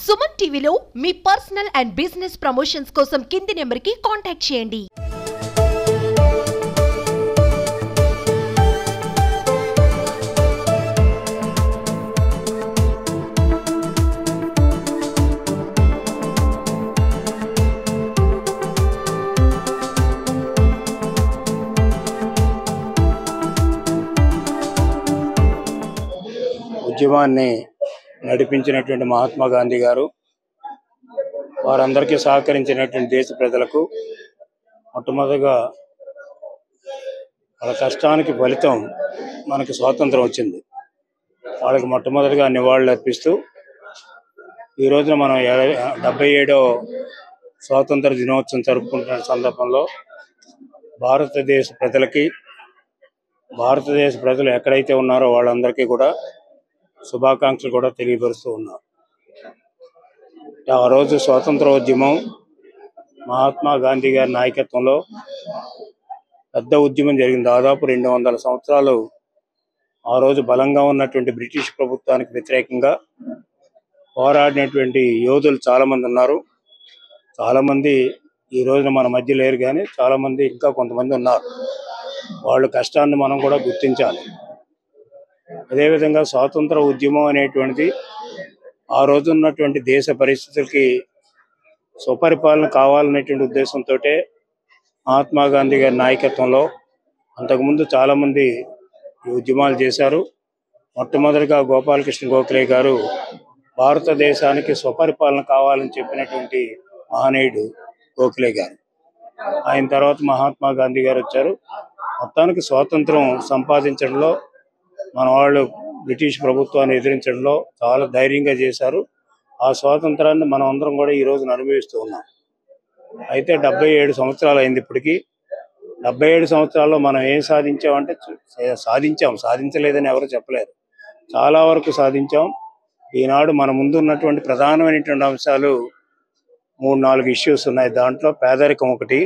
సుమన్ టీవీలో మీ personal and business promotions కోసం కింది నెంబర్కి కాంటాక్ట్ చేయండి. ఉద్యమాన్ని నడిపించినటువంటి మహాత్మా గాంధీ గారు వారందరికీ సహకరించినటువంటి దేశ ప్రజలకు మొట్టమొదటిగా వాళ్ళ కష్టానికి ఫలితం మనకి స్వాతంత్రం వచ్చింది. వాళ్ళకి మొట్టమొదటిగా నివాళులు అర్పిస్తూ ఈ రోజున మనం 77వ స్వాతంత్ర దినోత్సవం జరుపుకుంటున్న సందర్భంలో భారతదేశ ప్రజలు ఎక్కడైతే ఉన్నారో వాళ్ళందరికీ కూడా శుభాకాంక్షలు కూడా తెలియపరుస్తూ ఉన్నారు. ఆ రోజు స్వాతంత్రోద్యమం మహాత్మా గాంధీ గారి నాయకత్వంలో పెద్ద ఉద్యమం జరిగింది. దాదాపు 200 సంవత్సరాలు ఆ రోజు బలంగా ఉన్నటువంటి బ్రిటిష్ ప్రభుత్వానికి వ్యతిరేకంగా పోరాడినటువంటి యోధులు చాలామంది ఉన్నారు. చాలామంది ఈ రోజున మన మధ్య లేరు, కానీ చాలామంది ఇంకా కొంతమంది ఉన్నారు. వాళ్ళ కష్టాన్ని మనం కూడా గుర్తించాలి. అదేవిధంగా స్వాతంత్ర ఉద్యమం అనేటువంటిది ఆ రోజు ఉన్నటువంటి దేశ పరిస్థితులకి సుపరిపాలన కావాలనేటువంటి ఉద్దేశంతో మహాత్మా గాంధీ గారి నాయకత్వంలో అంతకుముందు చాలామంది ఈ ఉద్యమాలు చేశారు. మొట్టమొదటిగా గోపాలకృష్ణ గోఖలే గారు భారతదేశానికి స్వపరిపాలన కావాలని చెప్పినటువంటి మహనీయుడు గోఖలే గారు. ఆయన తర్వాత మహాత్మా గాంధీ గారు వచ్చారు. మొత్తానికి స్వాతంత్రం సంపాదించడంలో మన వాళ్ళు బ్రిటిష్ ప్రభుత్వాన్ని ఎదిరించడంలో చాలా ధైర్యంగా చేశారు. ఆ స్వాతంత్రాన్ని మనం అందరం కూడా ఈ రోజున అనుభవిస్తూ ఉన్నాం. అయితే 77 సంవత్సరాలు అయింది. ఇప్పటికీ 77 సంవత్సరాల్లో మనం ఏం సాధించామంటే సాధించలేదని ఎవరు చెప్పలేరు. చాలా వరకు సాధించాం. ఈనాడు మన ముందు ఉన్నటువంటి ప్రధానమైనటువంటి అంశాలు 3-4 ఇష్యూస్ ఉన్నాయి. దాంట్లో పేదరికం ఒకటి.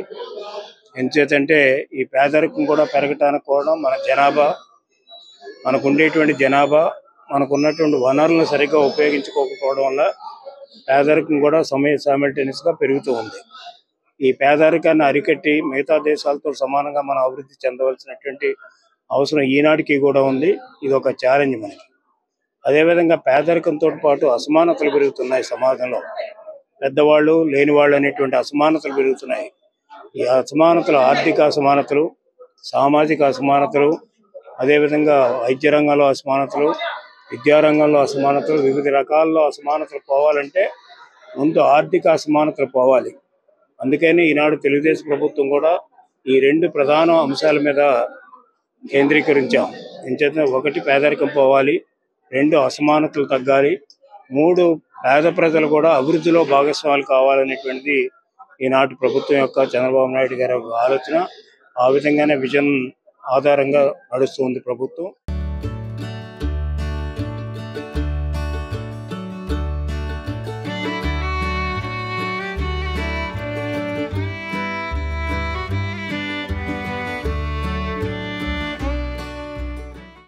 ఎంచేతంటే ఈ పేదరికం కూడా పెరగటానికి కూడా మన జనాభా, మనకు ఉండేటువంటి జనాభా, మనకు ఉన్నటువంటి వనరులను సరిగ్గా ఉపయోగించుకోకపోవడం వల్ల పేదరికం కూడా సైమల్టేనియస్గా పెరుగుతూ ఉంది. ఈ పేదరికాన్ని అరికట్టి మిగతా దేశాలతో సమానంగా మనం అభివృద్ధి చెందవలసినటువంటి అవసరం ఈనాటికి కూడా ఉంది. ఇది ఒక ఛాలెంజ్ మనకి. అదేవిధంగా పేదరికంతో పాటు అసమానతలు పెరుగుతున్నాయి సమాజంలో. పెద్దవాళ్ళు లేనివాళ్ళు అనేటువంటి అసమానతలు పెరుగుతున్నాయి. ఈ అసమానతలు ఆర్థిక అసమానతలు, సామాజిక అసమానతలు, అదేవిధంగా వైద్య రంగంలో అసమానతలు, విద్యారంగంలో అసమానతలు, వివిధ రకాల్లో అసమానతలు పోవాలంటే ముందు ఆర్థిక అసమానతలు పోవాలి. అందుకని ఈనాడు తెలుగుదేశం ప్రభుత్వం కూడా ఈ 2 ప్రధాన అంశాల మీద కేంద్రీకరించాం. ఎంచేత 1 పేదరికం పోవాలి, 2 అసమానతలు తగ్గాలి, 3 పేద ప్రజలు కూడా అభివృద్ధిలో భాగస్వాములు కావాలనేటువంటిది ఈనాటి ప్రభుత్వం యొక్క చంద్రబాబు నాయుడు గారి ఆలోచన. ఆ విధంగానే విజన్ ఆధారంగా నడుస్తుంది ప్రభుత్వం.